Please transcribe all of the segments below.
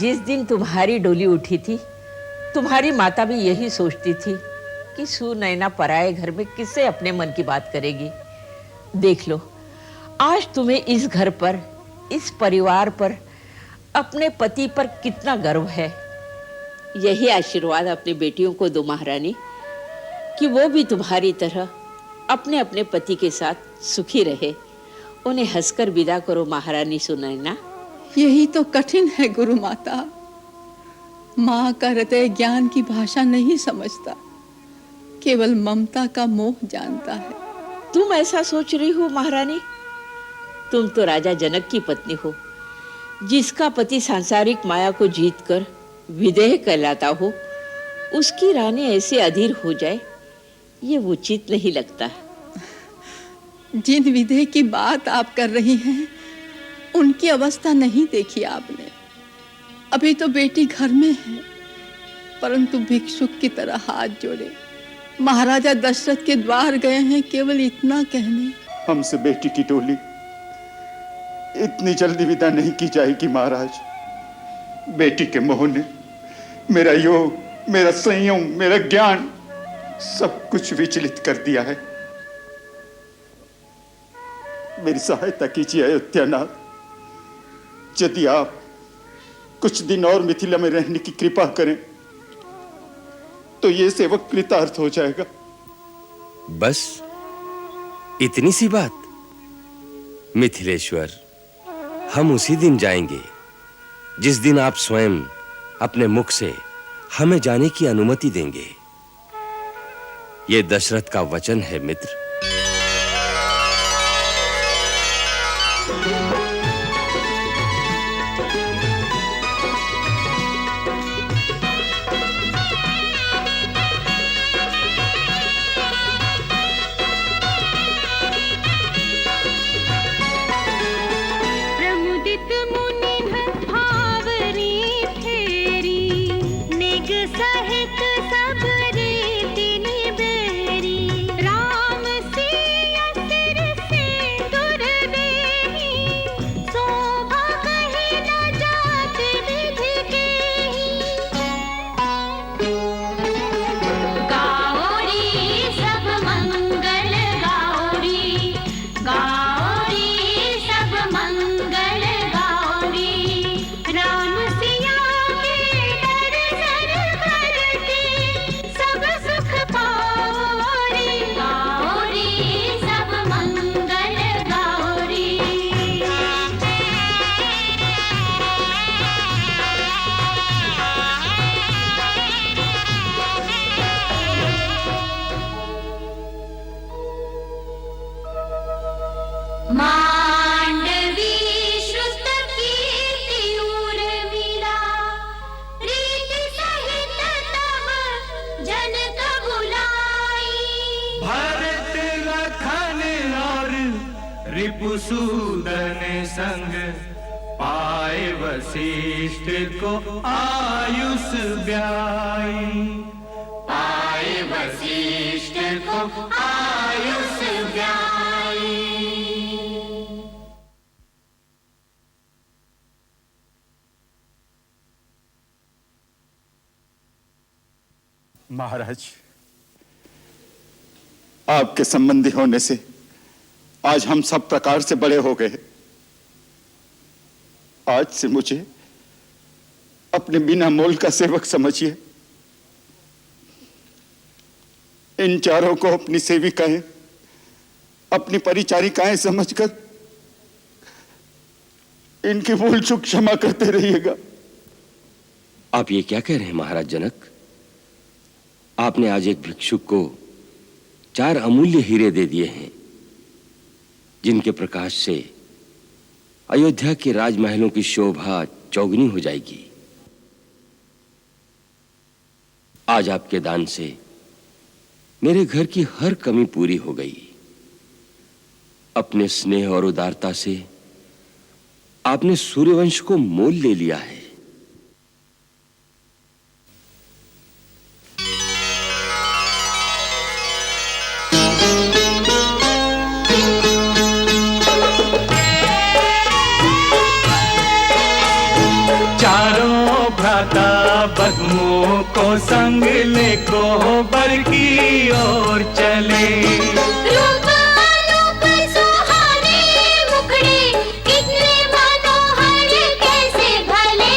जिस दिन तुम्हारी डोली उठी थी, तुम्हारी माता भी यही सोचती थी कि सुनैना पराए घर में किससे अपने मन की बात करेगी। देख लो, आज तुम्हें इस घर पर, इस परिवार पर, अपने पति पर कितना गर्व है। यही आशीर्वाद अपनी बेटियों को दो महारानी, कि वो भी तुम्हारी तरह अपने अपने पति के साथ सुखी रहे। उन्हें हंसकर विदा करो महारानी सुनैना। यही तो कठिन है गुरु माता। माँ का हृदय ज्ञान की भाषा नहीं समझता, केवल ममता का मोह जानता है। तुम ऐसा सोच रही हो महारानी? तुम तो राजा जनक की पत्नी हो, जिसका पति सांसारिक माया को जीतकर विदेह कहलाता हो। उसकी रानी ऐसे अधीर हो जाए, ये उचित नहीं लगता। जिन विदेह की बात आप कर रही हैं, उनकी अवस्था नहीं देखी आपने। अभी तो बेटी घर में है, परंतु भिक्षुक की तरह हाथ जोड़े महाराजा दशरथ के द्वार गए हैं, केवल इतना कहने। हमसे बेटी की डोली इतनी जल्दी विदा नहीं की जाएगी महाराज। बेटी के मोह ने मेरा योग, मेरा संयम, मेरा ज्ञान सब कुछ विचलित कर दिया है। मेरी सहायता कीजिए अयोध्यानाथ। यदि आप कुछ दिन और मिथिला में रहने की कृपा करें तो ये सेवक कृतार्थ हो जाएगा। बस इतनी सी बात? मिथिलेश्वर, हम उसी दिन जाएंगे जिस दिन आप स्वयं अपने मुख से हमें जाने की अनुमति देंगे। ये दशरथ का वचन है मित्र। रिपुसूदन संग पाए वशिष्ठ को आयुष ब्याई। पाए वशिष्ठ को आयुष ब्याई। महाराज, आपके संबंधी होने से आज हम सब प्रकार से बड़े हो गए। आज से मुझे अपने बिना मोल का सेवक समझिए। इन चारों को अपनी सेविकाएं, अपनी परिचारिकाएं समझकर इनकी भूल चूक क्षमा करते रहिएगा। आप ये क्या कह रहे हैं महाराज जनक? आपने आज एक भिक्षुक को 4 अमूल्य हीरे दे दिए हैं, जिनके प्रकाश से अयोध्या के राजमहलों की शोभा चौगुनी हो जाएगी। आज आपके दान से मेरे घर की हर कमी पूरी हो गई। अपने स्नेह और उदारता से आपने सूर्यवंश को मोल ले लिया है। चारों भ्राता बदमों को संग ले कोहबर की ओर चले। रूप अनूप सुहाने मुखड़े कितने मनोहर कैसे भले,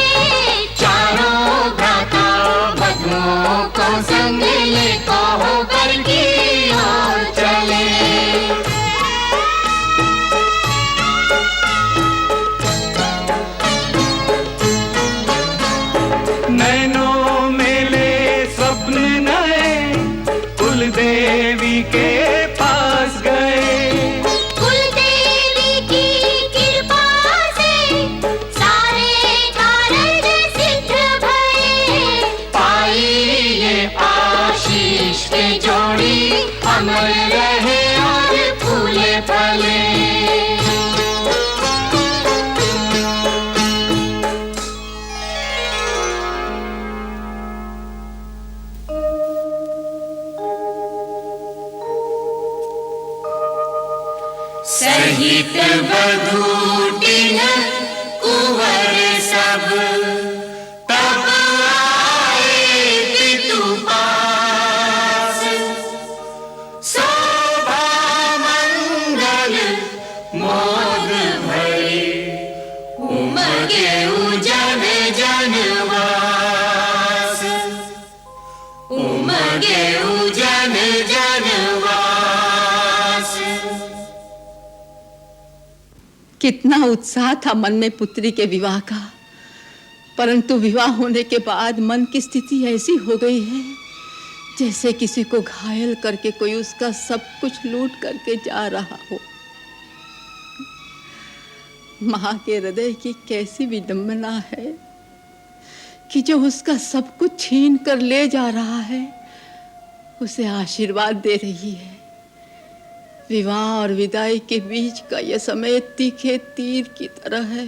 चारों भ्राता बदमों को संग ले कोहबर की ओर चले। नैनों में ले स्वप्न नए कुल देवी के पास गए। कुल देवी की कृपा से सारे कारज सिद्ध भये, पाई ये आशीष के जोड़ी अमर रहे और फूले फले। सहित बधूटिन कुंवर सब तब आए पितु पास, शोभा मंगल मोद भरी उमगे उजन जनवास, उमगे उजन जनवास। कितना उत्साह था मन में पुत्री के विवाह का, परंतु विवाह होने के बाद मन की स्थिति ऐसी हो गई है जैसे किसी को घायल करके कोई उसका सब कुछ लूट करके जा रहा हो। मां के हृदय की कैसी विडंबना है कि जो उसका सब कुछ छीन कर ले जा रहा है उसे आशीर्वाद दे रही है। विवाह और विदाई के बीच का यह समय तीखे तीर की तरह है।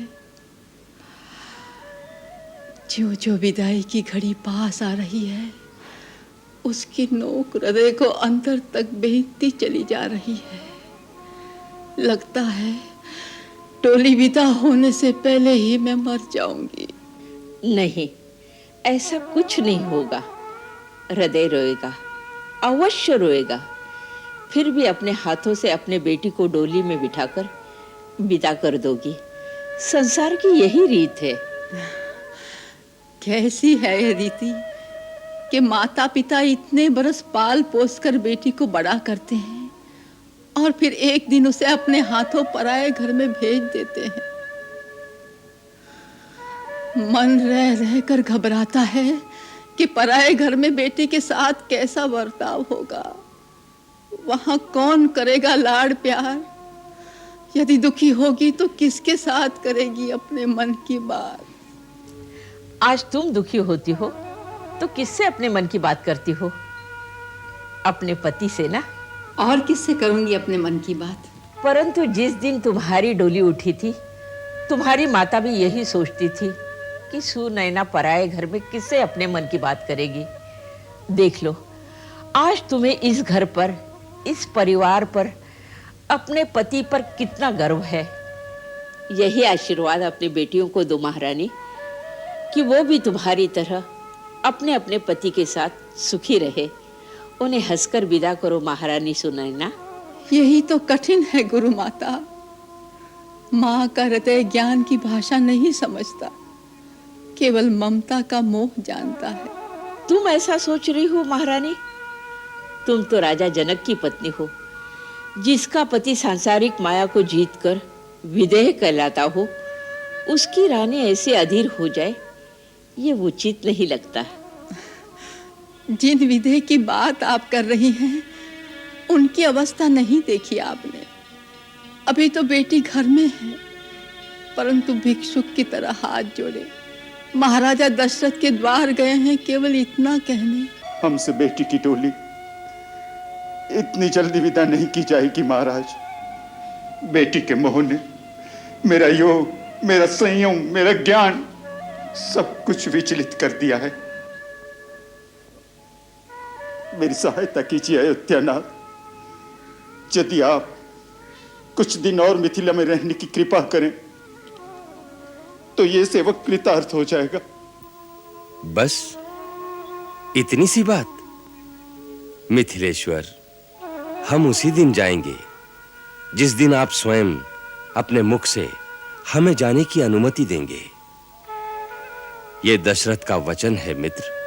जो जो विदाई की घड़ी पास आ रही है उसकी नोक हृदय को अंदर तक बेचती चली जा रही है। लगता है टोली विदा होने से पहले ही मैं मर जाऊंगी। नहीं, ऐसा कुछ नहीं होगा। हृदय रोएगा, अवश्य रोएगा, फिर भी अपने हाथों से अपने बेटी को डोली में बिठाकर विदा कर दोगी। संसार की यही रीत है। कैसी है यह रीति कि माता पिता इतने बरस पाल पोस कर बेटी को बड़ा करते हैं और फिर एक दिन उसे अपने हाथों पराए घर में भेज देते हैं। मन रह रह कर घबराता है कि पराए घर में बेटे के साथ कैसा बर्ताव होगा। वहां कौन करेगा लाड़ प्यार? यदि दुखी होगी तो किसके साथ करेगी अपने मन की बात? आज तुम दुखी होती हो तो किससे अपने मन की बात करती हो? अपने पति से ना। और किससे करूंगी अपने मन की बात? परंतु जिस दिन तुम्हारी डोली उठी थी, तुम्हारी माता भी यही सोचती थी कि सुनैना पराए घर में किससे अपने मन की बात करेगी। देख लो, आज तुम्हें इस घर पर, इस परिवार पर, अपने पति पर कितना गर्व है। यही आशीर्वाद अपनी बेटियों को दो महारानी, कि वो भी तुम्हारी तरह अपने अपने पति के साथ सुखी रहे। उन्हें हंसकर विदा करो महारानी सुनैना। यही तो कठिन है गुरु माता। माँ का हृदय ज्ञान की भाषा नहीं समझता, केवल ममता का मोह जानता है। तुम ऐसा सोच रही हो महारानी? तुम तो राजा जनक की पत्नी हो, जिसका पति सांसारिक माया को जीतकर विदेह कहलाता हो। उसकी रानी ऐसे अधीर हो जाए, ये उचित नहीं लगता। जिन विदेह की बात आप कर रही हैं उनकी अवस्था नहीं देखी आपने। अभी तो बेटी घर में है, परंतु भिक्षुक की तरह हाथ जोड़े महाराजा दशरथ के द्वार गए हैं, केवल इतना कहने। हमसे बेटी की डोली इतनी जल्दी विदा नहीं की जाएगी महाराज। बेटी के मोह ने मेरा योग, मेरा संयम, मेरा ज्ञान सब कुछ विचलित कर दिया है। मेरी सहायता कीजिए अयोध्यानाथ। यदि आप कुछ दिन और मिथिला में रहने की कृपा करें तो ये सेवक कृतार्थ हो जाएगा। बस इतनी सी बात? मिथिलेश्वर, हम उसी दिन जाएंगे जिस दिन आप स्वयं अपने मुख से हमें जाने की अनुमति देंगे। ये दशरथ का वचन है मित्र।